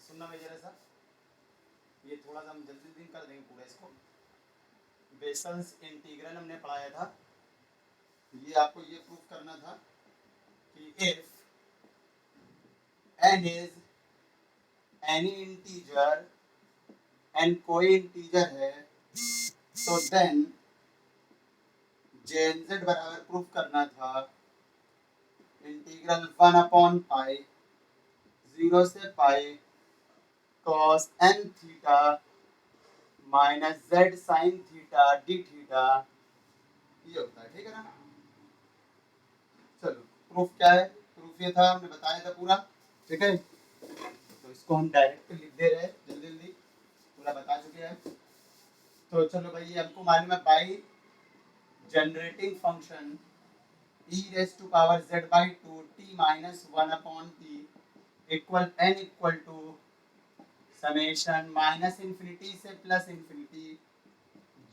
सुनना भाई जरा सा, ये थोड़ा सा हम जल्दी जल्दी कर देंगे पूरा इसको। बेसल्स इंटीग्रल हमने पढ़ाया था, ये आपको ये प्रूफ करना था कि if n is any integer, n कोई इंटीजर है, तो देन jnz बराबर प्रूफ करना था इंटीग्रल 1/पाई 0 से पाई cos n theta minus z sin theta d theta, ये होता है। ठीक है ना? चलो प्रूफ क्या है, प्रूफ ये था, हमने बताया था पूरा। ठीक है, तो इसको हम डायरेक्ट लिख दे रहे हैं, जल्दी जल्दी पूरा बता चुके हैं। तो चलो भाई, ये हमको मालूम है by generating function e raised to power z by 2 t minus 1 upon t equal n equal to summation minus infinity से plus infinity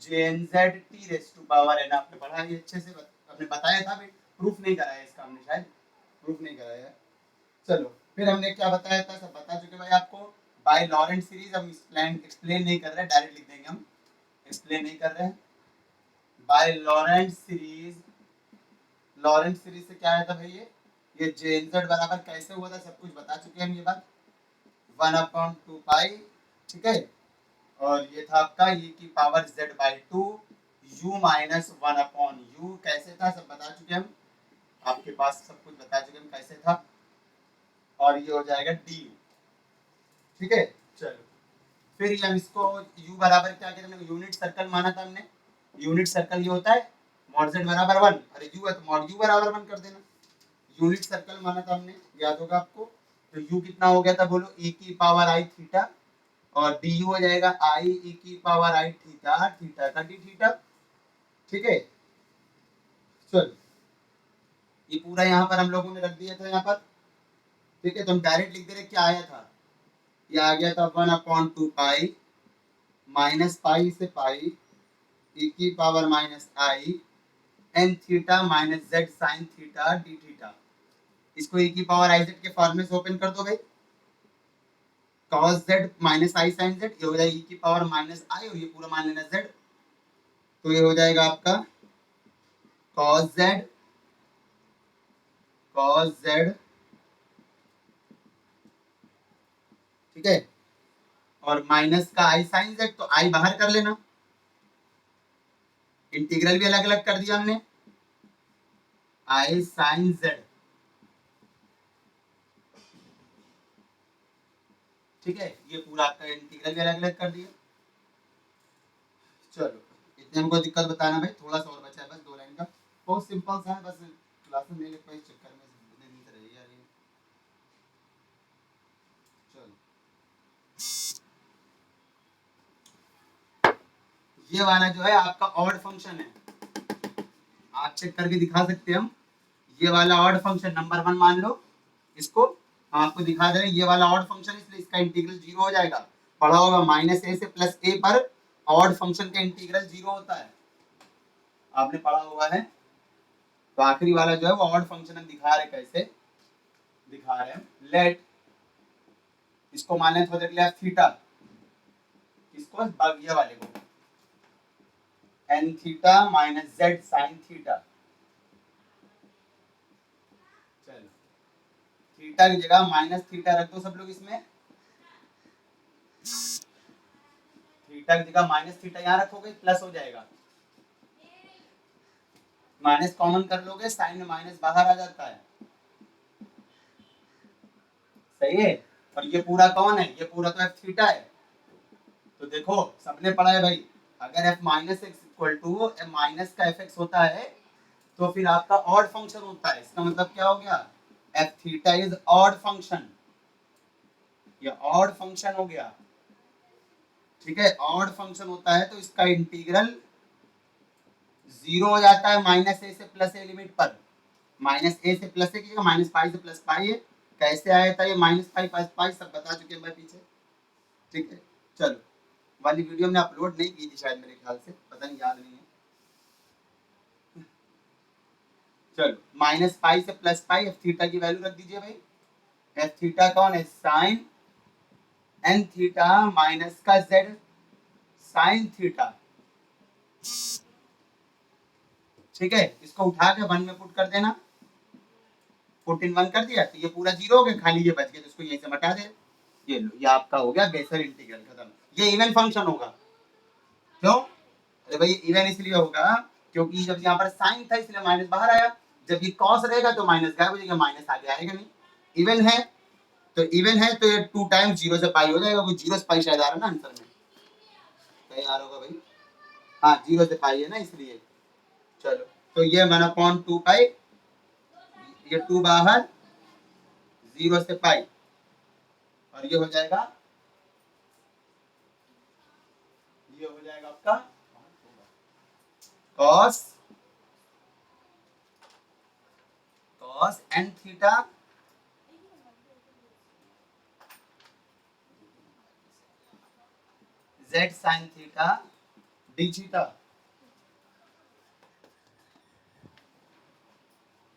jnz t raised to power n। आपने पढ़ा है अच्छे से, आपने बताया था भाई, प्रूफ नहीं कराया इसका हमने, शायद प्रूफ नहीं कराया है। चलो फिर हमने क्या बताया था, सब बता चुके भाई आपको। बाय लॉरेंट सीरीज हम एक्सप्लेन नहीं कर रहे, डायरेक्ट लिख देंगे हम, एक्सप्लेन नहीं कर रहे हैं। By Laurent series, Laurent series से क्या आया था भाई, ये जेएनजेड बराबर कैसे हुआ था सब कुछ बता चुके हैं हम, ये बात 1/2 पाई। ठीक है, और ये था आपका e की power z by 2 u minus 1/u, कैसे था सब बता चुके हम, आपके पास सब कुछ बता चुके हम कैसे था। और ये हो जाएगा du। ठीक है, चलो फिर ये हम इसको u बराबर क्या कहते हैं, यूनिट सर्कल माना था हमने। यूनिट सर्कल ये होता है मॉड z बराबर 1, अरे u है तो मॉड u बराबर 1 कर देना। यूनिट सर्कल माना था हमने, याद होगा आपको। तो u कितना हो गया था बोलो, e की पावर i थीटा, और du हो जाएगा i e की पावर i थीटा, थीटा का d थीटा। ठीक है, चलो ये पूरा यहाँ पर हम लोगों ने रख दिया था यहाँ पर। ठीक है, तो हम डायरेक्ट लिख दे रहे, क्या आया था, ये आ गया था 1/2 पाई माइनस पाई से पाई e की पावर माइनस आई n theta minus z sin theta d theta. इसको e की पावर i z के फॉर्मूले से ओपन कर दो भाई, cos z minus i sin z, ये हो जाएगा e की पावर माइनस i, और ये पूरा मान लेना z, तो ये हो जाएगा आपका cos z, cos z। ठीक है, और माइनस का i sin z, तो i बाहर कर लेना, इंटीग्रल भी अलग अलग कर दिया हमने, i sin z। ठीक है, ये पूरा आपका इंटीग्रल भी अलग अलग कर दिया। चलो इतने हमको दिक्कत बताना भाई, थोड़ा सा और बचा है बस 2 लाइन का, बहुत सिंपल सा है, बस क्लास में मेरे को इस चक्कर में दे नहीं रही यार ये। चलो ये वाला जो है आपका ऑड फंक्शन है, आप चेक करके दिखा सकते हैं हम। ये वाला ऑड फंक्शन नंबर 1 मान लो इसको, हम आपको दिखा दे रहे हैं ये वाला ऑड फंक्शन, इसलिए इसका इंटीग्रल 0 हो जाएगा। पढ़ा होगा माइनस ए से प्लस ए पर ऑड फंक्शन का इंटीग्रल 0 होता है, आपने पढ़ा हुआ है। तो आखिरी वाला जो है वो ऑड फंक्शन हम दिखा रहे, कैसे दिखा रहे हैं, लेट इसको मान लें थोड़ा देर थीटा, इसको ये वाले को n theta minus z sin theta. चलो थीटा की जगह माइनस थीटा रख दो सब लोग इसमें, थीटा की जगह माइनस थीटा यहाँ रखोगे प्लस हो जाएगा, माइनस कॉमन कर लोगे, साइन में माइनस बाहर आ जाता है। सही है, और ये पूरा कौन है, ये पूरा तो एफ थीटा है। तो देखो सबने पढ़ा है भाई, अगर F minus X equal to F minus का एफ एक्स होता है तो फिर आपका ऑड फंक्शन होता है, इसका मतलब क्या हो गया, F theta is odd function, ये ऑड फंक्शन हो गया। ठीक है, ऑड फंक्शन होता है तो इसका इंटीग्रल 0 हो जाता है माइनस ए से प्लस ए लिमिट पर, माइनस ए से प्लस ए की जगह माइनस पाई से प्लस पाई है। कैसे आया था ये माइनस पाई प्लस पाई सब बता चुके हैं मैं पीछे। ठीक है, चलो वाली वीडियो हमने अपलोड नहीं की थी शायद, मेरे ख्याल से, पता नहीं, याद नहीं है। चलो माइनस पाई से प्लस पाई, एफ थीटा की वैल्यू रख दीजिए भाई, एफ थीटा कौन है, साइन एन थीटा माइनस का जेड साइन थीटा, ठीक है। इसको उठा के वन में पुट कर देना, पुट इन वन कर दिया तो ये पूरा जीरो हो गया, खाली ये बच गया तो इसको यहीं से हटा दे। ये लो, ये आपका हो गया बेसल इंटीग्रल खत्म। ये इवन फंक्शन होगा। क्यों? अरे भाई इवन इसलिए होगा क्योंकि जब यहाँ पर साइन था इसलिए माइनस बाहर आया, जब ये कॉस रहेगा तो माइनस गायब हो जाएगा, माइनस आगे आएगा नहीं। इवन है तो इवन है तो ये 2 टाइम्स 0 से पाई हो जाएगा, वो 0 से पाई शायद आ रहा है ना आंसर में, कहीं आ रहा होगा भाई। हाँ 0 से पाई है ना इसलिए। चलो तो ये 1/2 पाई, ये 2 बाहर, 0 से पाई, और ये हो जाएगा, ये हो जाएगा आपका cos cos n theta z sin theta d theta,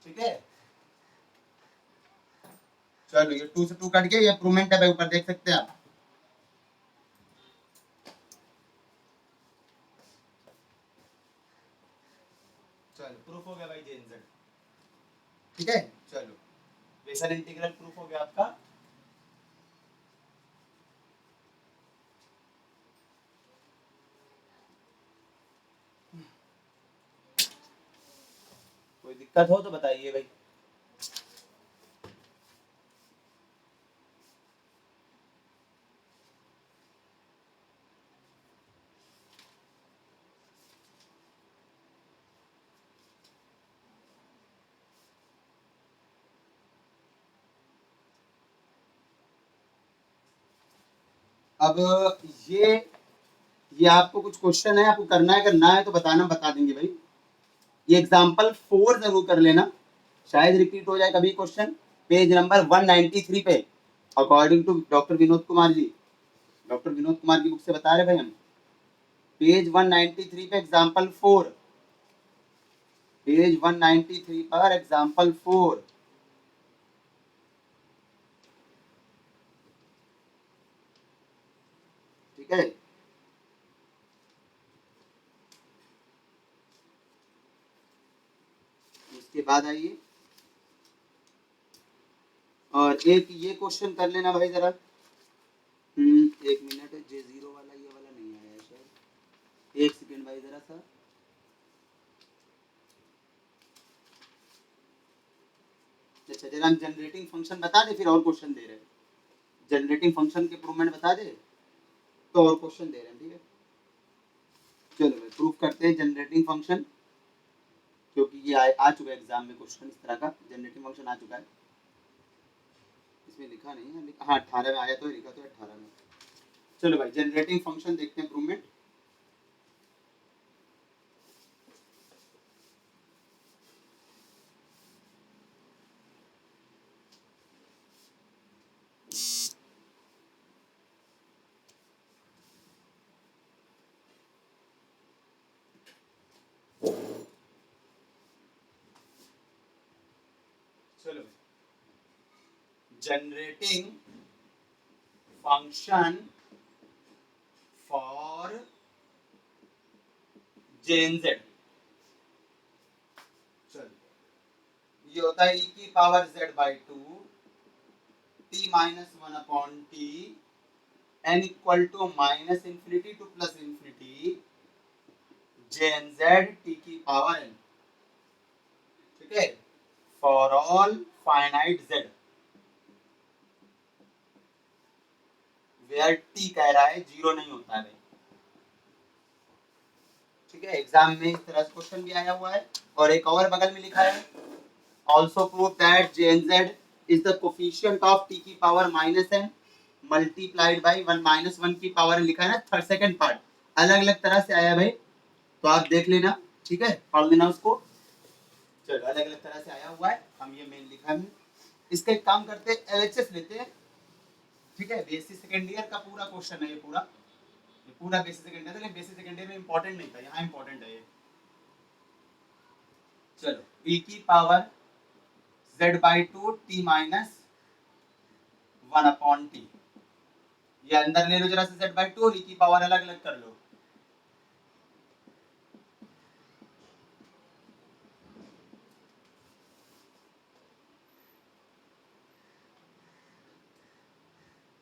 ठीक है। चलो ये 2 से 2 कट गया, ये प्रूवमेंट है भाई, ऊपर देख सकते हैं आप। चलो प्रूफ हो गया भाई जेन जेड, ठीक है। चलो बेसल इंटीग्रल प्रूफ हो गया आपका। कोई दिक्कत हो तो बताइए भाई। अब ये आपको कुछ क्वेश्चन है, आपको करना है तो बताना, बता देंगे भाई। ये एग्जांपल 4 जरूर कर लेना, शायद रिपीट हो जाए कभी क्वेश्चन। पेज नंबर 193 पे, according to doctor Vinod Kumar ji, doctor Vinod Kumar की बुक से बता रहे भाई हम। पेज 193 पे एग्जांपल 4, पेज 193 पर एग्जांपल 4। ठीक है, उसके बाद आइए और एक ये क्वेश्चन कर लेना भाई जरा। एक मिनट, J0 वाला ये वाला नहीं आया शायद, एक सेकंड भाई जरा सा। अच्छा जरा हम जनरेटिंग फंक्शन बता दे फिर और क्वेश्चन दे रहे हैं, जनरेटिंग फंक्शन के प्रूवमेंट बता दे तो और क्वेश्चन दे रहे हैं, ठीक है। चलो भाई प्रूफ करते हैं जनरेटिंग फंक्शन, क्योंकि ये आ चुका है एग्जाम में क्वेश्चन इस तरह का, जनरेटिंग फंक्शन आ चुका है। इसमें लिखा नहीं है, हाँ 18 में आया तो लिखा तो 18 में। चलो भाई जनरेटिंग फंक्शन देखते हैं प्रूवमेंट। चलो जनरेटिंग फंक्शन फॉर जेएनजेड, चलो ये होता है e की power z/2 t minus 1/t n equal to minus infinity to plus infinity JNZ t की पावर n, ठीक है, for all finite z where t कह रहा है 0 नहीं होता है भाई, ठीक है। एग्जाम में इस तरह से क्वेश्चन भी आया हुआ है, और एक और बगल में लिखा है also prove that jnz is the coefficient of t की power minus n multiplied by 1 minus 1 की पावर लिखा है ना, थर्ड सेकंड पार्ट अलग अलग तरह से आया भाई, तो आप देख लेना, ठीक है, पढ़ लेना उसको। चलो अलग अलग तरह से आया हुआ है, हम ये मेन लिखा है। इसका एक काम करते हैं, एलएचएस लेते हैं, ठीक है। बेसिक सेकंड ईयर का पूरा क्वेश्चन है ये पूरा बेसिक सेकंड ईयर, लेकिन बेसिक सेकंड ईयर में इंपॉर्टेंट नहीं था, यहाँ इंपॉर्टेंट है ये। चलो e की power z/2 t minus 1/t, ये अंदर ले लो जरा से z/2 और e की पावर अलग अलग कर लो।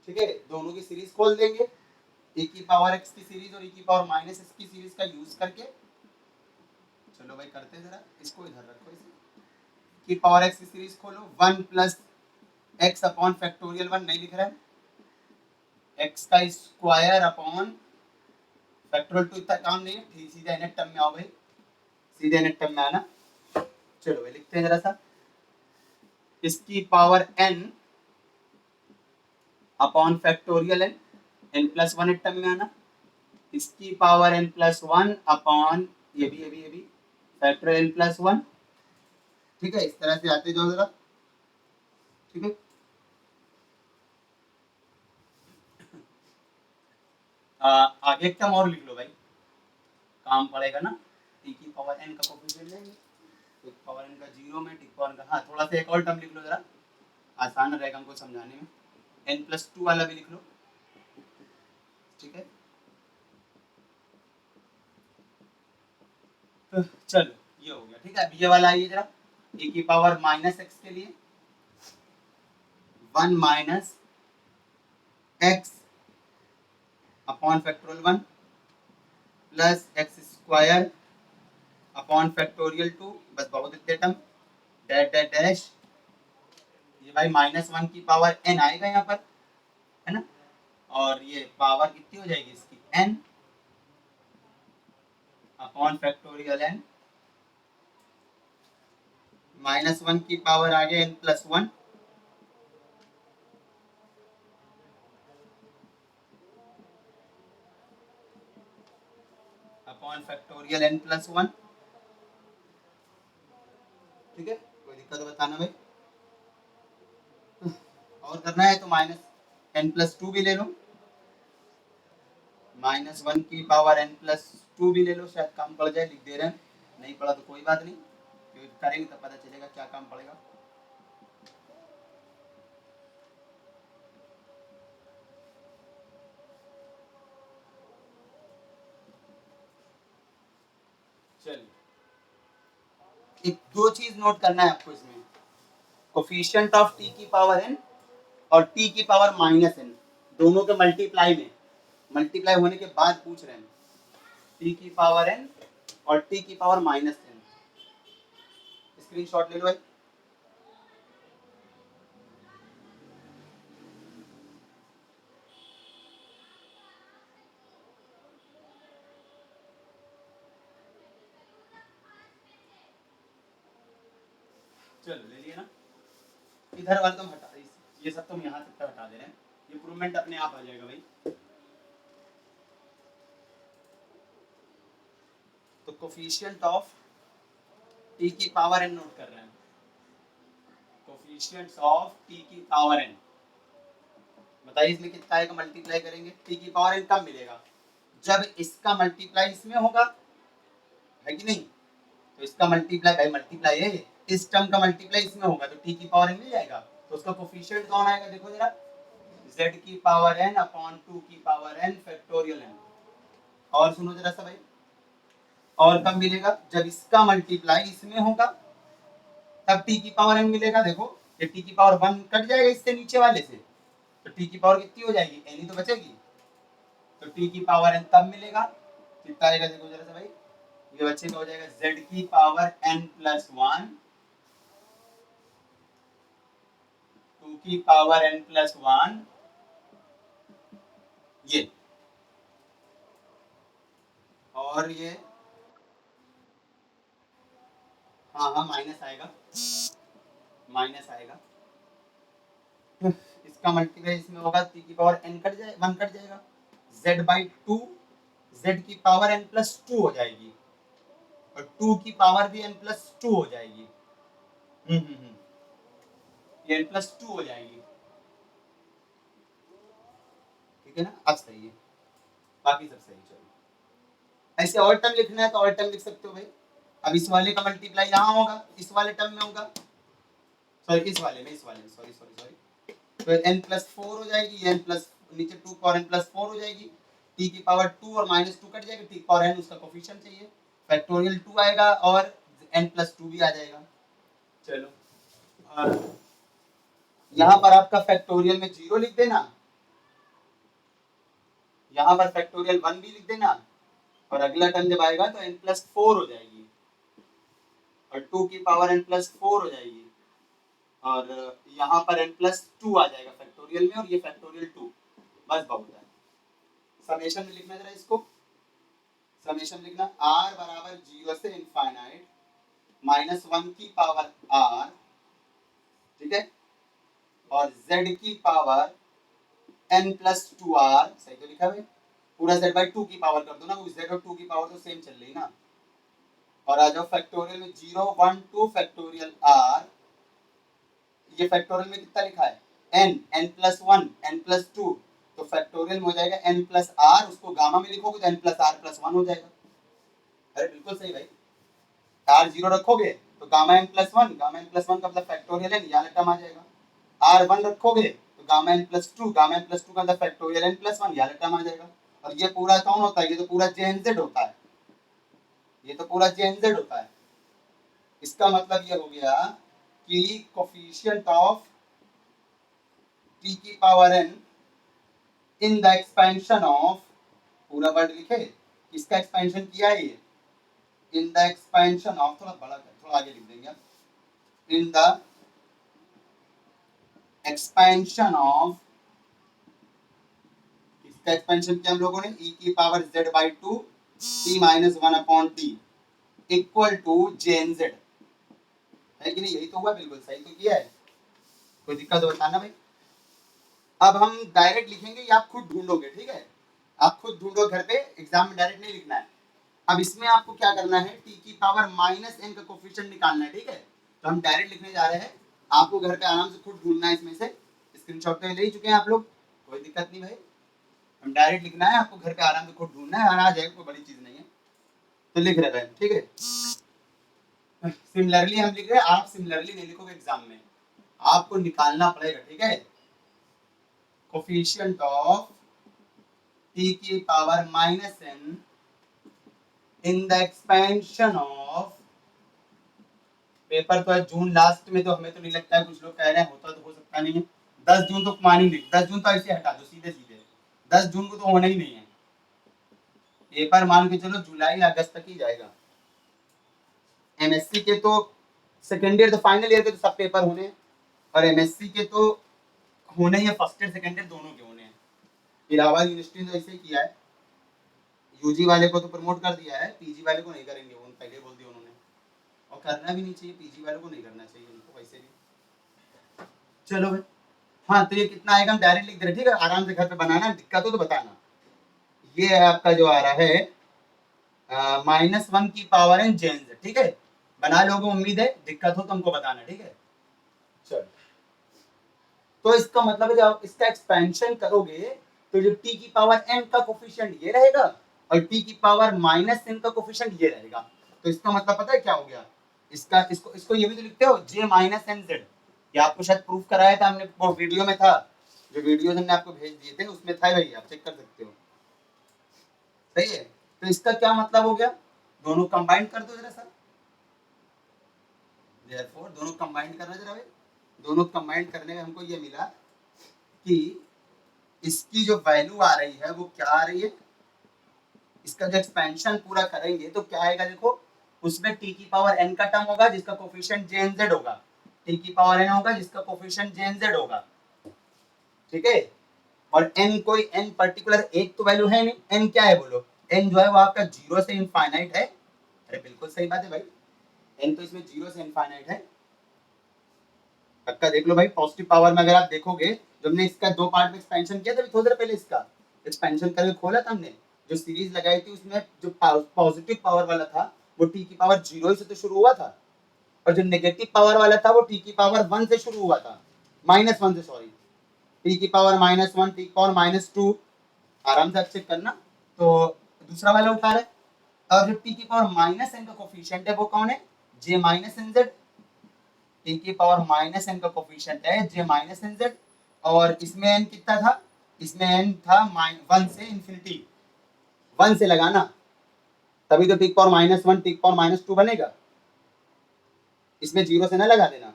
ठीक है, दोनों की सीरीज खोल देंगे, e की पावर x की सीरीज और e की पावर माइनस x की सीरीज का यूज करके। चलो भाई करते हैं, जरा इसको इधर रखो, इसे की पावर x की सीरीज खोलो, 1 प्लस x अपॉन फैक्टोरियल 1 नहीं लिख रहा है, x का स्क्वायर अपॉन फैक्टोरियल 2 इतना काम नहीं है, ठीक सीधे nth टर्म में आओ भाई, सीधे nth टर्म में आना। चलो भाई लिखते हैं जरा सा, इसकी power n upon factorial n plus 1 term में आना, इसकी पावर n प्लस 1 अपॉन ये भी फैक्टोरियल n प्लस 1। ठीक है, इस तरह से आते जाओ जरा। ठीक है, आगे एक टर्म और लिख लो भाई, काम पड़ेगा ना। टी की पावर n का कोफिशिएंट लेंगे, टी की पावर n का 0 में, टी की पावर का, हाँ थोड़ा सा एक और टर्म लिख लो जरा, आसान रहेगा हमको समझाने में, n प्लस 2 वाला भी लिख लो। ठीक है, तो चलो ये हो गया। ठीक है, अब ये वाला आइए जरा, e की पावर माइनस x के लिए 1 minus x upon factorial 1 plus x square upon factorial 2, बस बहुत इतने टर्म, डैश डैश डैश, ये भाई माइनस 1 की पावर n आएगा यहाँ पर, है ना, और ये पावर कितनी हो जाएगी इसकी n upon factorial n, minus 1 की पावर आ गया n plus 1 upon factorial n plus 1। ठीक है, कोई दिक्कत हो बताना भाई, और करना है तो माइनस n प्लस 2 भी ले लो, माइनस 1 की पावर n प्लस 2 भी ले लो, शायद काम पड़ जाए, लिख दे रहे हैं, नहीं पड़ा तो कोई बात नहीं, करेंगे तब पता चलेगा क्या काम पड़ेगा। चलिए, एक दो चीज नोट करना है आपको इसमें, कोफिशिएंट ऑफ t की पावर n और t की पावर माइनस n, दोनों के मल्टीप्लाई में, मल्टीप्लाई होने के बाद पूछ रहे हैं, t की पावर n और t की पावर माइनस n, स्क्रीनशॉट ले लो भाई। चलो ले लिया ना, इधर वाला तुम हटा, ये सब तुम यहाँ तक हटा दे रहे हैं, ये प्रूवमेंट अपने आप आ जाएगा भाई। तो कोफिशिएंट ऑफ t की पावर n नोट कर रहे हैं, कोफिशिएंट्स ऑफ t की पावर n, बताइए इसमें कितना आएगा, मल्टीप्लाई करेंगे, t की पावर n कब मिलेगा, जब इसका मल्टीप्लाई इसमें होगा, है कि नहीं, तो इसका मल्टीप्लाई, भाई मल्टीप्लाई है, इस टर्म का मल्टीप्लाई इसमें होगा तो t की पावर n मिल जाएगा, तो उसका कोफिशिएंट कौन आएगा देखो जरा, z की पावर n अपॉन 2 की पावर n फैक्टोरियल n। और सुनो जरा सा भाई, और कब मिलेगा, जब इसका मल्टीप्लाई इसमें होगा तब t की पावर n मिलेगा। देखो ये t की पावर 1 कट जाएगा इससे नीचे वाले से, तो t की पावर कितनी हो जाएगी, n ही तो बचेगी, तो t की पावर n तब मिलेगा, कितना आएगा देखो जरा सा भाई, ये बच्चे का हो जाएगा z की पावर n प्लस 1 2 की पावर n प्लस 1, ये, और ये, हाँ हाँ माइनस आएगा, माइनस आएगा, इसका मल्टीप्लाई इसमें होगा, t की पावर n कट जाए, 1 कट जाएगा, z बाई 2, z की पावर n प्लस 2 हो जाएगी, और 2 की पावर भी n प्लस 2 हो जाएगी, ये n प्लस 2 हो जाएगी। ठीक है ना, अब सही है, बाकी सब सही। चलो ऐसे और टर्म लिखना है तो और टर्म लिख सकते हो भाई, अब इस वाले का मल्टीप्लाई यहाँ होगा, इस वाले टर्म में होगा, सॉरी इस वाले में, सॉरी सॉरी सॉरी, तो n प्लस 4 हो जाएगी, n प्लस नीचे 2 पावर n प्लस 4 हो जाएगी, t की पावर 2 और माइनस 2 कट जाएगा, t की पावर n उसका कोफिशिएंट चाहिए, फैक्टोरियल 2 आएगा और n प्लस 2 भी आ जाएगा। चलो और यहाँ पर आपका फैक्टोरियल में 0 लिख देना, यहाँ पर फैक्टोरियल 1 भी लिख देना, और अगला टर्म जब आएगा तो n प्लस 4 हो जाएगी और 2 की पावर n प्लस 4 हो जाएगी, और यहाँ पर n प्लस 2 आ जाएगा फैक्टोरियल में, और ये फैक्टोरियल 2 बस बहुत है। समेशन में लिखना जरा इसको, समेशन लिखना r बराबर 0 से इनफाइनाइट माइनस 1 की पावर r, ठीक है, और z की पावर n प्लस 2r, सही तो लिखा है, पूरा z बाई 2 की पावर कर दो ना, z और 2 की पावर तो सेम चल रही ना, और आ जाओ फैक्टोरियल में 0 1 2 फैक्टोरियल r, ये फैक्टोरियल में कितना लिखा है n प्लस 1 n प्लस 2, तो फैक्टोरियल में हो जाएगा n प्लस r, उसको गामा में लिखोगे तो n प्लस r प्लस 1 हो जाएगा। अरे बिल्कुल सही भाई, r 0 रखोगे तो gamma n plus 1, gamma n plus 1 का मतलब फैक्टोरियल n, यहाँ टर्म आ जाएगा, r 1 रखोगे तो gamma n plus 2, gamma n plus 2 का मतलब फैक्टोरियल n प्लस 1, यहाँ टर्म आ जाएगा, और ये पूरा कौन होता है, ये तो पूरा jnz होता है, ये तो पूरा jnz होता है। इसका मतलब ये हो गया कि कोफिशिएंट ऑफ t की power n in the expansion of, पूरा वर्ड लिखे, किसका एक्सपेंशन किया है ये, इन द एक्सपेंशन ऑफ, थोड़ा बड़ा थोड़ा आगे लिख देंगे, इन द एक्सपेंशन ऑफ, इसका एक्सपेंशन किया हम लोगों ने e की power z by 2 t minus 1 upon t equal to jnz, है कि नहीं, यही तो हुआ, बिल्कुल सही तो किया है, कोई दिक्कत तो बताना भाई। अब हम डायरेक्ट लिखेंगे या आप खुद ढूंढोगे, ठीक है, आप खुद ढूंढो घर पे, एग्जाम में डायरेक्ट नहीं लिखना है। अब इसमें आपको क्या करना है, t की पावर माइनस n का कोफिशिएंट निकालना है, ठीक है, तो हम डायरेक्ट लिखने जा रहे हैं, आपको घर पे आराम से खुद ढूंढना है, इसमें से स्क्रीनशॉट तो ले ही चुके हैं आप लोग, कोई दिक्कत नहीं भाई, हम डायरेक्ट लिखना है, आपको घर पे आराम से खुद ढूंढना है, आ जाएगा, कोई बड़ी चीज नहीं है, तो लिख रहे हैं, ठीक है। सिमिलरली हम लिख रहे हैं, आप सिमिलरली नहीं लिखोगे एग्जाम में, आपको निकालना पड़ेगा, ठीक है, कोफिशिएंट ऑफ t की power minus n in the expansion of, paper तो है जून लास्ट में, तो हमें तो नहीं लगता है, कुछ लोग कह रहे हैं होता तो हो सकता नहीं है, 10 जून तो मान ही नहीं, 10 जून तो ऐसे हटा दो सीधे सीधे, 10 जून को तो होना ही नहीं है, पेपर मान के चलो जुलाई अगस्त तक ही जाएगा। एमएससी के तो सेकेंड ईयर तो फाइनल ईयर के तो सब पेपर होने हैं, और एमएससी के तो होने ही है, फर्स्ट ईयर सेकेंड ईयर दोनों के होने हैं। इलाहाबाद यूनिवर्सिटी ने ऐसे ही किया है, यूजी वाले को तो प्रमोट कर दिया है, पीजी वाले को नहीं करेंगे, वो पहले बोल दिया उन्होंने, और करना भी नहीं चाहिए, पीजी वालों को नहीं करना चाहिए उनको वैसे भी। चलो भाई, हाँ तो ये कितना आएगा हम डायरेक्ट लिख दे रहे, ठीक है, आराम से घर पे बनाना, दिक्कत हो तो बताना। ये है आपका जो आ रहा है माइनस 1 की पावर n जेन्स, ठीक है, बना लोगे, उम्मीद है, दिक्कत हो तो हमको बताना, ठीक है। चलो, तो इसका मतलब है जब इसका एक्सपेंशन करोगे तो जो t की पावर n का कोफिशिएंट ये रहेगा और t की पावर माइनस n का कोफिशिएंट ये रहेगा, तो इसका मतलब पता है क्या हो गया, इसका इसको इसको ये भी तो लिखते हो j माइनस एन जेड, ये आपको शायद प्रूफ कराया था हमने, वो वीडियो में था, जो वीडियोस हमने आपको भेज दिए थे उसमें था भाई, आप चेक कर सकते हो, सही है। तो इसका क्या मतलब हो गया, दोनों कंबाइन कर दो जरा सा, देयरफॉर दोनों कंबाइन करना जरा भाई, दोनों कंबाइन करने में हमको ये मिला कि इसकी जो वैल्यू आ रही है वो क्या आ रही है, इसका जो एक्सपेंशन पूरा करेंगे तो क्या आएगा, देखो उसमें t की पावर n का टर्म होगा जिसका कोफिशिएंट jnz होगा, t की पावर n होगा जिसका कोफिशिएंट jnz होगा, ठीक है, और n कोई n पर्टिकुलर एक तो वैल्यू है नहीं, n क्या है बोलो, n जो है वो आपका 0 से इनफाइनाइट है, अरे बिल्कुल सही बात है भाई, n तो इसमें 0 से इनफाइनाइट है, पक्का देख लो भाई, पॉजिटिव पावर में अगर आप देखोगे, जब हमने इसका दो पार्ट में एक्सपेंशन किया था थोड़ी देर पहले, इसका एक्सपेंशन करके खोला था हमने, जो सीरीज लगाई थी उसमें जो पॉजिटिव पावर वाला था वो t की पावर 0 से तो शुरू हुआ था, और जो नेगेटिव पावर वाला था वो t की पावर 1 से शुरू हुआ था, माइनस 1 से, सॉरी, t की पावर माइनस 1, t की पावर माइनस 2, आराम से चेक करना, तो दूसरा वाला उठा रहा है, और जो t की पावर माइनस n का कोफिशिएंट है वो कौन है, j minus N Z, t की पावर माइनस n का कोफिशिएंट है j माइनस एन जेड, और इसमें n कितना था, इसमें n था 1 से इंफिनिटी, 1 से लगाना, तभी तो टिक पावर -1 टिक पावर -2 बनेगा। इसमें 0 से ना लगा देना,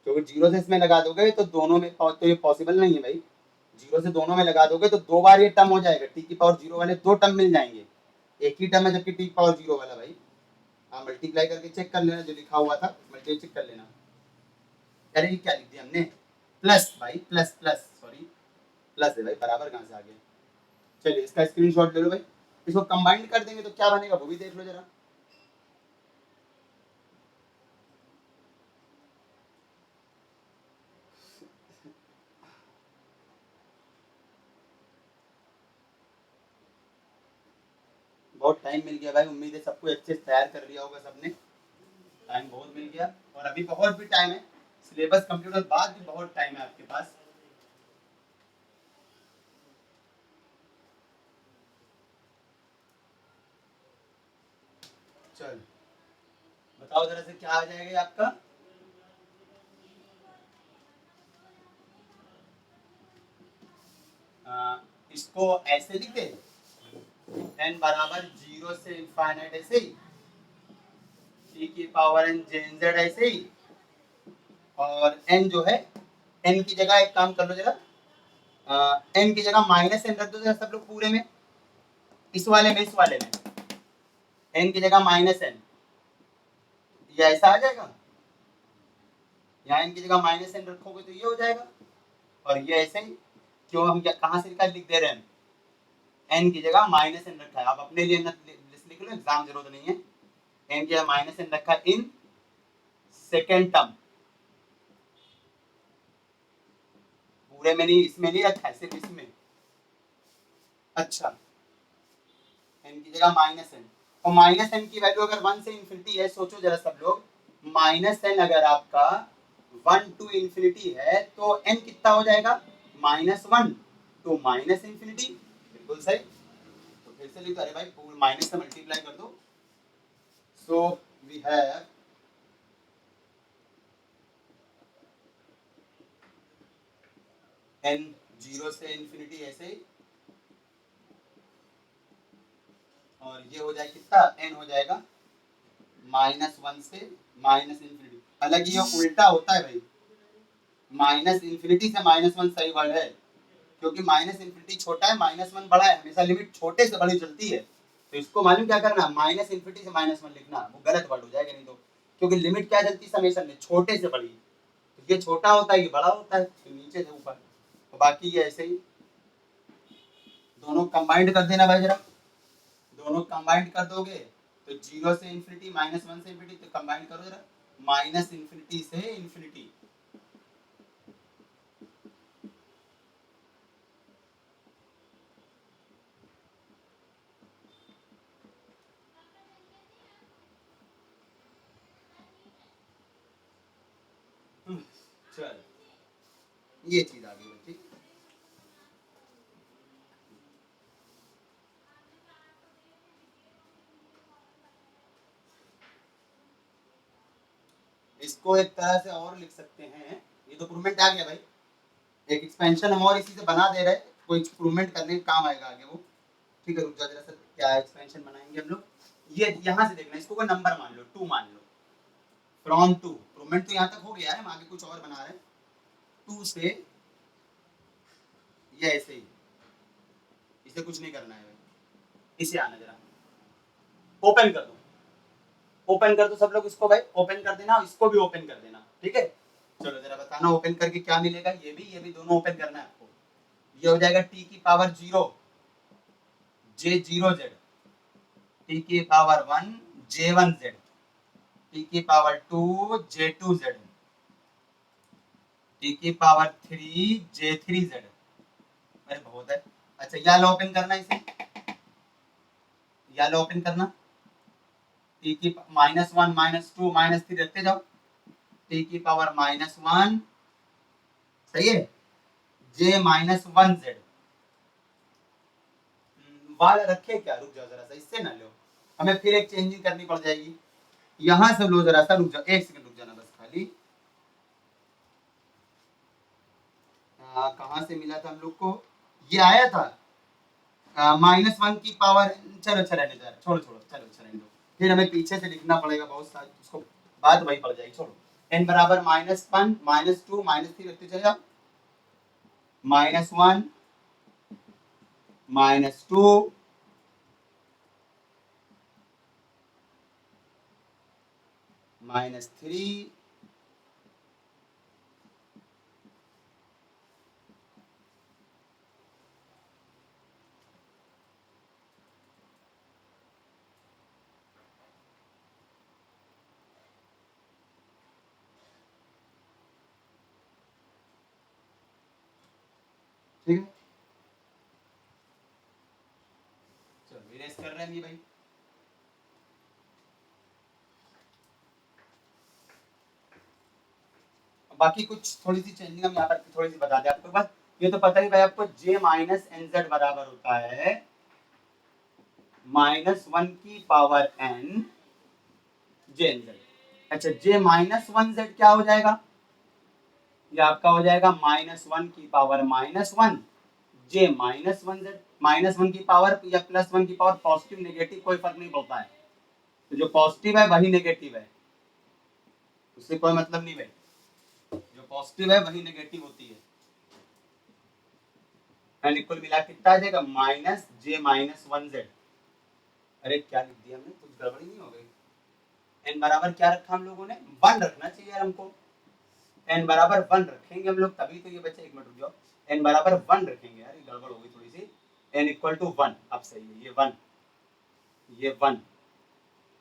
क्योंकि 0 से इसमें लगा दोगे तो दोनों में तो ये पॉसिबल नहीं है भाई। 0 से दोनों में लगा दोगे तो 2 बार ये टर्म हो जाएगा, टी की पावर 0 वाले 2 टर्म मिल जाएंगे, एक ही टर्म है जबकि टी की पावर 0 वाला भाई। हाँ मल्टीप्लाई करके चेक कर लेना, जो लिखा हुआ था मल्टीप्लाई चेक कर लेना। अरे ये क्या लिख दिया हमने, प्लस भाई, प्लस प्लस सॉरी प्लस है भाई, बराबर कहाँ से आ गया। चलिए इसका स्क्रीनशॉट ले लो भाई, इसको कंबाइन कर देंगे तो क्या बनेगा वो भी देख लो जरा। बहुत टाइम मिल गया भाई, उम्मीद है सबको अच्छे से तैयार कर लिया होगा सबने, टाइम बहुत मिल गया और अभी बहुत भी टाइम है, सिलेबस कंप्लीट होने के बाद भी बहुत टाइम है आपके पास। चल बताओ जरा से क्या आ जाएगा ये आपका। इसको ऐसे लिख दे, n बराबर 0 से इनफाइनाइट ऐसे ही, t की पावर n जेन जेड ऐसे ही, और n जो है, n की जगह एक काम कर लो जरा, n की जगह -n रख दो जरा सब लोग पूरे में, इस वाले में, इस वाले में n की जगह -n, ये ऐसा आ जाएगा, यहाँ n की जगह -n रखोगे तो ये हो जाएगा, और ये ऐसे ही, क्यों हम क्या कहाँ से लिख दे रहे हैं, n की जगह -n रखा है, आप अपने लिए लिख लो, एग्जाम जरूरत नहीं है, n की जगह -n रखा है इन सेकेंड टर्म, पूरे में नहीं, इसमें नहीं रखा है, सिर्फ इसमें। अच्छा n की जगह -n, और -n की वैल्यू अगर 1 से इंफिनिटी है, सोचो जरा सब लोग, -n अगर आपका 1 टू इंफिनिटी है तो n कितना हो जाएगा, -1 टू माइनस इंफिनिटी, बिल्कुल सही। तो फिर से लिखो, अरे भाई माइनस से मल्टीप्लाई कर दो, सो वी हैव n 0 से इंफिनिटी ऐसे ही, और ये हो जाएगा कितना, n हो जाएगा -1 से माइनस इंफिनिटी। हालांकि ये उल्टा होता है भाई, माइनस इंफिनिटी से -1 सही वर्ड है, क्योंकि माइनस इंफिनिटी छोटा है, -1 बड़ा है, हमेशा लिमिट छोटे से बड़ी चलती है। तो इसको मालूम क्या करना, माइनस इंफिनिटी से -1 लिखना, वो गलत वर्ड हो जाएगा नहीं तो, क्योंकि लिमिट क्या चलती है समेशन में, छोटे से बड़ी, तो ये छोटा होता है, ये बड़ा होता है, तो नीचे से ऊपर, तो बाकी ये ऐसे ही। दोनों कंबाइंड कर देना भाई जरा, दोनों कंबाइंड कर दोगे तो 0 से इंफिनिटी, -1 से इंफिनिटी, तो कंबाइंड करो जरा, माइनस इंफिनिटी से इंफिनिटी, चल ये चीज आ गई, ठीक। इसको एक तरह से और लिख सकते हैं, ये तो प्रूवमेंट आ गया भाई, एक एक्सपेंशन हम और इसी से बना दे रहे हैं, कोई प्रूवमेंट करने का काम आएगा आगे वो, ठीक है। रुक जा जरा सर, क्या एक्सपेंशन बनाएंगे हम लोग, ये यहाँ से देखना, इसको कोई नंबर मान लो, 2 मान लो, फ्रॉम 2, प्रूवमेंट तो यहाँ तक हो गया है, हम आगे कुछ और बना रहे हैं, 2 से ये ऐसे ही, इसे कुछ नहीं करना है भाई, इसे आना जरा, ओपन कर दो, ओपन कर दो सब लोग, इसको भाई ओपन कर देना, इसको भी ओपन कर देना, ठीक है। चलो जरा बताना ओपन करके क्या मिलेगा, ये भी दोनों ओपन करना है आपको। ये हो जाएगा टी की पावर 0 J0Z, टी की पावर 1 J1Z, टी की पावर 2 J2Z, टी की पावर 3 J3Z, अरे बहुत है। अच्छा या लो ओपन करना, इसे या लो ओपन करना, टी की -1 -2 -3 रखते जाओ, टी की पावर -1, सही है, J-1Z, वाला रखे क्या, रुक जाओ जरा सा, इससे ना लो, हमें फिर एक चेंजिंग करनी पड़ जाएगी, यहां से लो जरा सा, रुक जाओ एक सेकंड, रुक जाना बस खाली, कहां से मिला था हम लोग को, ये आया था -1 की पावर, चलो चलो रहने दो, छोड़ो छोड़ो, चलो रहने दो, फिर हमें पीछे से लिखना पड़ेगा बहुत सारी, उसको बात वही पड़ जाएगी, छोड़ो। n बराबर -1 -2 -3 रखते चले जाओ, -1 -2 -3 ठीक है, चलो इरेज कर रहे हैं ये भाई। बाकी कुछ थोड़ी सी चेंजिंग हम यहाँ पर थोड़ी सी बता दें आपको, बस ये तो पता ही भाई आपको, j माइनस nz बराबर होता है -1 की पावर n jnz। अच्छा, j -1z क्या हो जाएगा, ये आपका हो जाएगा -1 की पावर -1 j -1z, -1 की पावर या +1 की पावर, पॉजिटिव नेगेटिव कोई फर्क नहीं पड़ता है, तो जो पॉजिटिव है वही नेगेटिव है, उससे कोई मतलब नहीं भाई, जो पॉजिटिव है वही नेगेटिव होती है। यानी कुल मिला कितना आ जाएगा -j -1z। अरे क्या लिख दिया हमने, कुछ गड़बड़ी नहीं हो गई। n बराबर क्या रखा हम लोगों ने, 1 रखना चाहिए यार हमको, n बराबर 1 रखेंगे हम लोग, तभी तो ये बच्चे, एक मिनट रुक जाओ, n बराबर 1 रखेंगे यार, ये गड़बड़ हो गई थोड़ी सी, n इक्वल टू 1, अब सही है, ये 1, ये 1,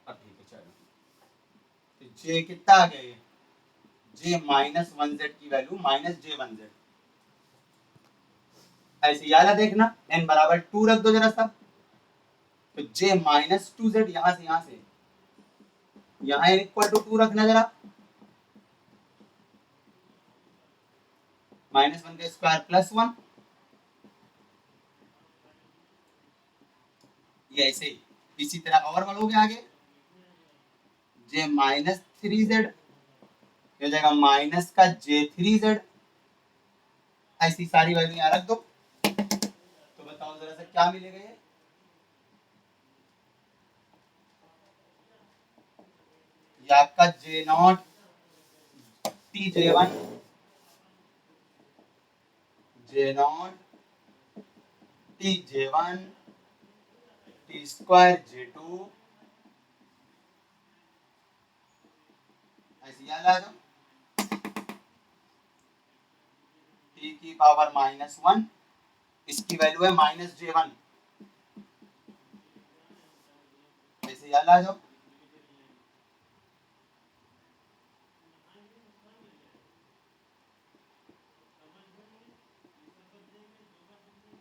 अब ठीक है चलो, तो j कितना आ गया, ये j -1z की वैल्यू -j1z, ऐसे याद देखना, n बराबर 2 रख दो जरा सा, तो j -2z, यहाँ से यहाँ n इक्वल टू 2 रखना जरा, -1 का स्क्वायर +1, ये ऐसे ही, इसी तरह और बढ़ोगे आगे, j -3z हो जाएगा माइनस का j3z, ऐसी सारी वैल्यू यहाँ रख दो, तो बताओ जरा सा क्या मिलेगा, ये आपका j0 tj1 j0 tj1 t square j2, ऐसे याद आ जाओ, t की पावर -1, इसकी वैल्यू है -j1, ऐसे याद आ जाओ,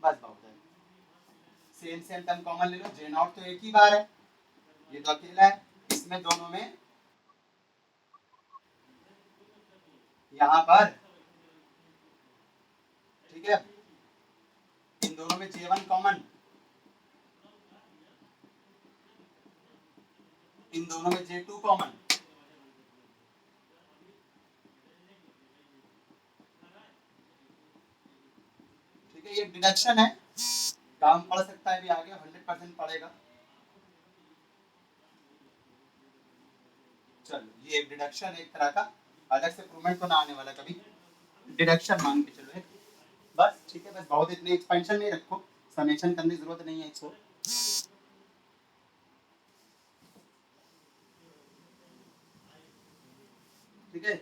बस बहुत है, सेम टर्म कॉमन ले लो, j0 तो एक ही बार है, ये तो अकेला है, इसमें दोनों में यहाँ पर, ठीक है, इन दोनों में j1 कॉमन, इन दोनों में j2 कॉमन, ठीक है, ये डिडक्शन है, काम पड़ सकता है भी आगे, 100% पड़ेगा, चलो ये एक डिडक्शन है एक तरह का, अलग से प्रूवमेंट तो ना आने वाला कभी, डिडक्शन मान के चलो, बस ठीक है, बस बहुत इतनी एक्सपेंशन नहीं रखो, समेशन करने की जरूरत नहीं है इसको, ठीक है।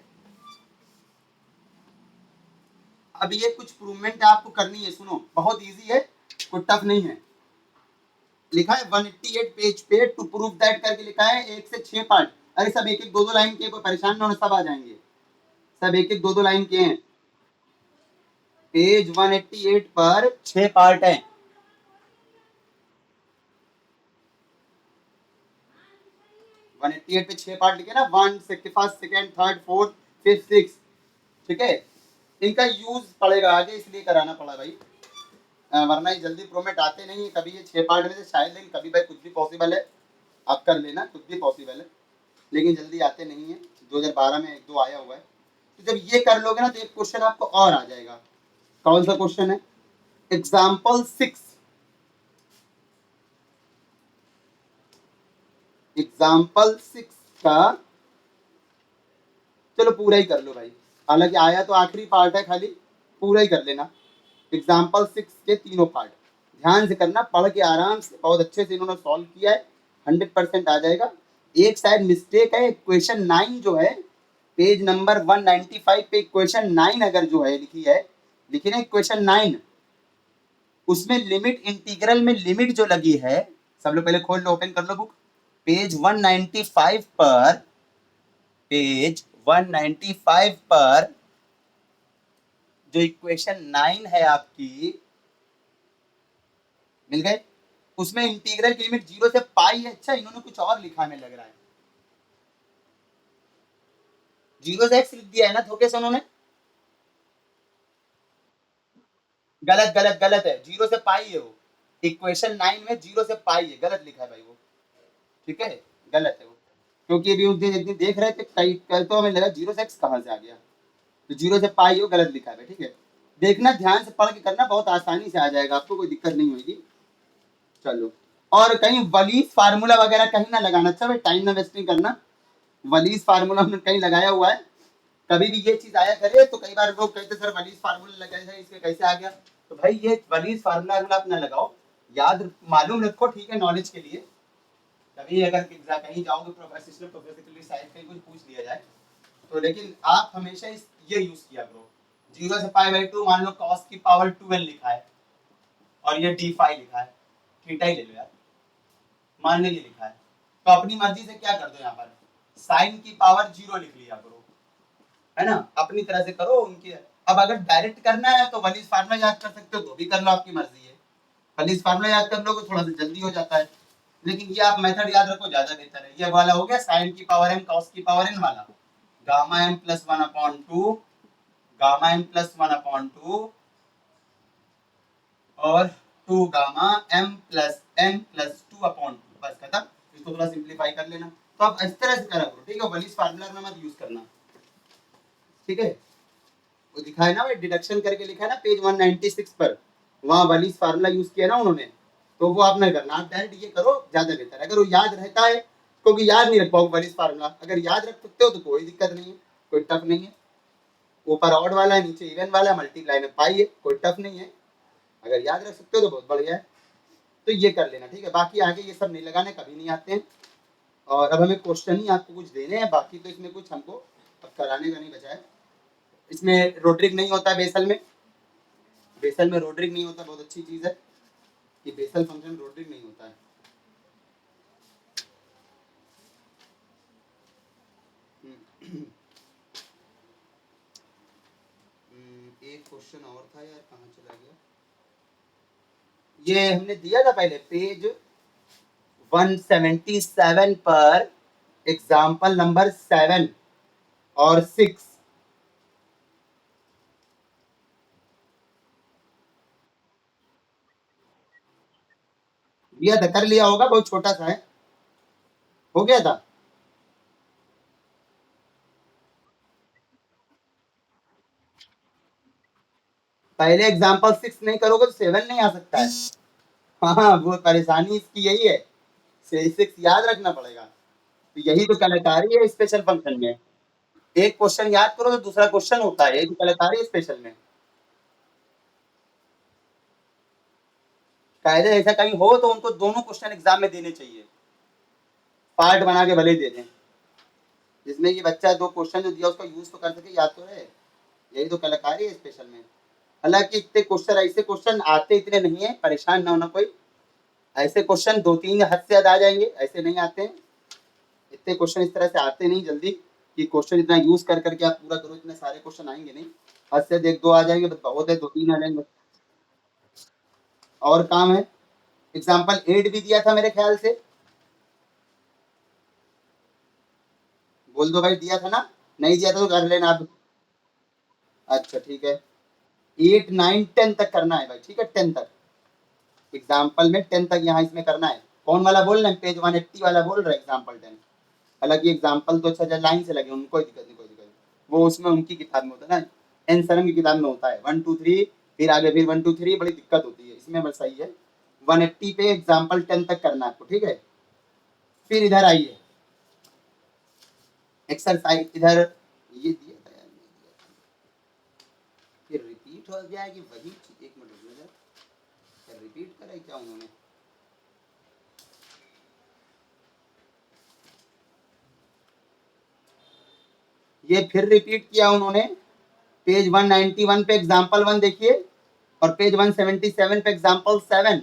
अब ये कुछ प्रूवमेंट आपको करनी है, सुनो बहुत इजी है, कोई टफ नहीं है, लिखा है 188 पेज पे, टू प्रूव दैट करके लिखा है, 1 से 6 पार्ट, अरे सब एक एक दो दो लाइन के, कोई परेशान ना हो, सब आ जाएंगे, सब एक एक दो दो लाइन के हैं, पेज 188 पर 6 पार्ट है, 188 पे 6 पार्ट लिखे ना, 1 first second third fourth fifth six, ठीक है, इनका यूज पड़ेगा आगे, इसलिए कराना पड़ा भाई, वरना ये जल्दी प्रोमेट आते नहीं है, कभी ये 6 पार्ट में से शायद, लेकिन कभी भाई कुछ भी पॉसिबल है, आप कर लेना, कुछ भी पॉसिबल है, लेकिन जल्दी आते नहीं है, 2012 में एक दो आया हुआ है, तो जब ये कर लोगे ना तो एक क्वेश्चन आपको और आ जाएगा, कौन सा क्वेश्चन है, एग्जाम्पल 6, एग्जाम्पल 6 का चलो पूरा ही कर लो भाई, हालांकि आया तो आखिरी पार्ट है, खाली पूरा ही कर लेना। एग्जाम्पल 6 के तीनों पार्ट ध्यान से करना, पढ़ के आराम से, बहुत अच्छे से इन्होंने सॉल्व किया है, 100% आ जाएगा। एक शायद मिस्टेक है, क्वेश्चन 9 जो है पेज नंबर 195 पे क्वेश्चन 9 अगर जो है लिखी है, लिखी ना क्वेश्चन 9, उसमें लिमिट इंटीग्रल में लिमिट जो लगी है, सब लोग पहले खोल लो, ओपन कर लो बुक, पेज 195 पर, पेज 195 पर जो इक्वेशन 9 है आपकी, मिल गए, उसमें इंटीग्रल की लिमिट 0 से पाई है। अच्छा इन्होंने कुछ और लिखा हमें लग रहा है, 0 से x लिख दिया है ना धोखे से उन्होंने, गलत गलत गलत है, 0 से पाई है वो, इक्वेशन 9 में 0 से पाई है, गलत लिखा है भाई वो, ठीक है, गलत है वो, क्योंकि अभी उस दिन एक दिन देख रहे थे कई कल, तो हमें लगा 0 से x कहाँ से आ गया, तो 0 से पाई हो, गलत लिखा है, ठीक है। देखना ध्यान से पढ़ के करना, बहुत आसानी से आ जाएगा, आपको कोई दिक्कत नहीं होगी। चलो, और कहीं वलीज फार्मूला वगैरह कहीं ना लगाना, अच्छा भाई टाइम ना वेस्टिंग करना, वलीज फार्मूला हमने कहीं लगाया हुआ है, कभी भी ये चीज आया करे तो कई बार लोग कहते सर वलीज फार्मूला लगाया है, इसमें कैसे आ गया, तो भाई ये वलीज फार्मूला अपना लगाओ, याद मालूम रखो, ठीक है, नॉलेज के लिए, कभी अगर कहीं जाओगे प्रोफेसर के लिए साइड कहीं कुछ पूछ लिया जाए तो, लेकिन आप हमेशा ये यूज किया करो, 0 से पाई बाई 2, मान लो cos की पावर 12 लिखा है और ये d5 लिखा है, थीटा ही ले लो यार, मान लो ये लिखा है, तो अपनी मर्जी से क्या कर दो, यहाँ पर साइन की पावर 0 लिख लिया करो, है ना, अपनी तरह से करो उनकी। अब अगर डायरेक्ट करना है तो वलीज फार्मूला याद कर सकते हो तो भी कर लो, आपकी मर्जी है, वलीज फार्मूला याद कर लोगे थोड़ा सा जल्दी हो जाता है, लेकिन ये आप मेथड याद रखो, ज्यादा बेहतर है। ये वाला हो गया साइन की पावर m cos की पावर n वाला, gamma m plus 1/2, gamma m plus 1/2 और 2 gamma m plus n plus 2/2, बस खत्म। इसको थोड़ा सिंप्लीफाई कर लेना, तो आप इस तरह से करा करो, ठीक है, वलीज फार्मूला में मत यूज करना, ठीक है। वो दिखा है ना भाई, डिडक्शन करके लिखा है ना पेज 196 पर, वहाँ वलीज फार्मूला यूज किया ना उन्होंने, तो वो आप नहीं करना, आप डायरेक्ट ये करो, ज्यादा बेहतर है। अगर वो याद रहता है, क्योंकि याद नहीं रख पाओगे वलीज फार्मूला, अगर याद रख सकते हो तो कोई दिक्कत नहीं है, कोई टफ नहीं है, ऊपर ऑड वाला है, नीचे इवन वाला है, मल्टीप्लाई में पाई है, कोई टफ नहीं है, अगर याद रख सकते हो तो बहुत बढ़िया है, तो ये कर लेना, ठीक है। बाकी आगे ये सब नहीं लगाने, कभी नहीं आते हैं, और अब हमें क्वेश्चन ही आपको कुछ देने हैं, बाकी तो इसमें कुछ हमको अब कराने का नहीं बचा है। इसमें रोड्रिक नहीं होता है बेसल में, बेसल में रोड्रिक नहीं होता, बहुत अच्छी चीज है कि बेसल फंक्शन रोड्रिक नहीं होता है। एक क्वेश्चन और था यार, कहाँ चला गया, ये हमने दिया था पहले पेज 177 पर, एग्जाम्पल नंबर 7 और 6, दिया था, कर लिया होगा, बहुत छोटा सा है, हो गया था। पहले एग्जाम्पल 6 नहीं करोगे तो 7 नहीं आ सकता है, हाँ वो परेशानी इसकी यही है, 6 याद रखना पड़ेगा, तो यही तो कलाकारी है स्पेशल फंक्शन में, एक क्वेश्चन याद करो तो दूसरा क्वेश्चन होता है, यही तो कलाकारी है स्पेशल में। कायदे ऐसा कहीं हो तो उनको दोनों क्वेश्चन एग्जाम में देने चाहिए, पार्ट बना के भले दे दें, जिसमें ये बच्चा दो क्वेश्चन जो दिया उसका यूज तो कर सके, याद तो रहे, यही तो कलाकारी है स्पेशल में। हालांकि इतने क्वेश्चन, ऐसे क्वेश्चन आते इतने नहीं है, परेशान ना होना कोई, ऐसे क्वेश्चन 2-3 हद से ज्यादा आ जाएंगे, ऐसे नहीं आते हैं, इतने क्वेश्चन इस तरह से आते नहीं जल्दी कि क्वेश्चन इतना यूज कर करके आप पूरा करो, इतने सारे क्वेश्चन आएंगे नहीं, हद से 1-2 आ जाएंगे, बस बहुत है, 2-3 आ जाएंगे, और काम है। एग्जाम्पल 8 भी दिया था मेरे ख्याल से, बोल दो भाई दिया था ना, नहीं दिया था तो कर लेना आप, अच्छा ठीक है, 8 9 10 तक करना है भाई, ठीक है, 10 तक, एग्जाम्पल में 10 तक यहाँ इसमें करना है, कौन वाला बोल रहे हैं, पेज 180 वाला बोल रहे हैं एग्जाम्पल 10, हालांकि एग्जाम्पल तो अच्छा लाइन से लगे, उनको कोई दिक्कत नहीं, कोई दिक्कत नहीं, वो उसमें उनकी किताब में होता है ना, एन सरम की किताब में होता है, 1 2 3 फिर आगे फिर 1 2 3 बड़ी दिक्कत होती है, इसमें बस सही है 180 पे एग्जाम्पल 10 तक करना है आपको, ठीक है। फिर इधर आइए एक्सरसाइज, इधर ये दिया था यार, नहीं दिया था। फिर रिपीट हो गया कि वही चीज, एक मिनट रुकना जरा, क्या रिपीट करा है क्या उन्होंने? ये फिर रिपीट किया उन्होंने पेज 191 पे एग्जाम्पल 1 देखिए और पेज 177 पे एग्जाम्पल 7।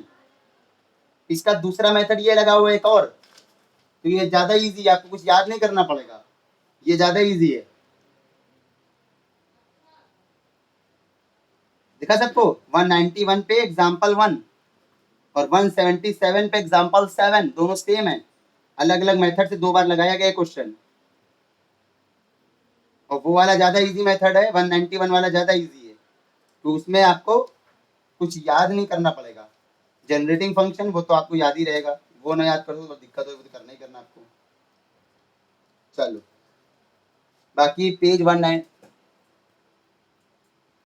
इसका दूसरा मेथड ये लगा हुआ है एक और, तो ये ज्यादा इजी है, आपको कुछ याद नहीं करना पड़ेगा, ये ज्यादा इजी है। दिखा सबको 191 पे एग्जाम्पल 1 और 177 पे एग्जाम्पल 7 दोनों सेम है, अलग अलग मेथड से 2 बार लगाया गया क्वेश्चन। और वो वाला ज्यादा इजी मेथड है, 191 वाला ज्यादा इजी है, तो उसमें आपको कुछ याद नहीं करना पड़ेगा। जनरेटिंग फंक्शन वो तो आपको याद ही रहेगा, वो ना याद करो तो दिक्कत होगी, तो करना ही करना आपको। चलो बाकी पेज 19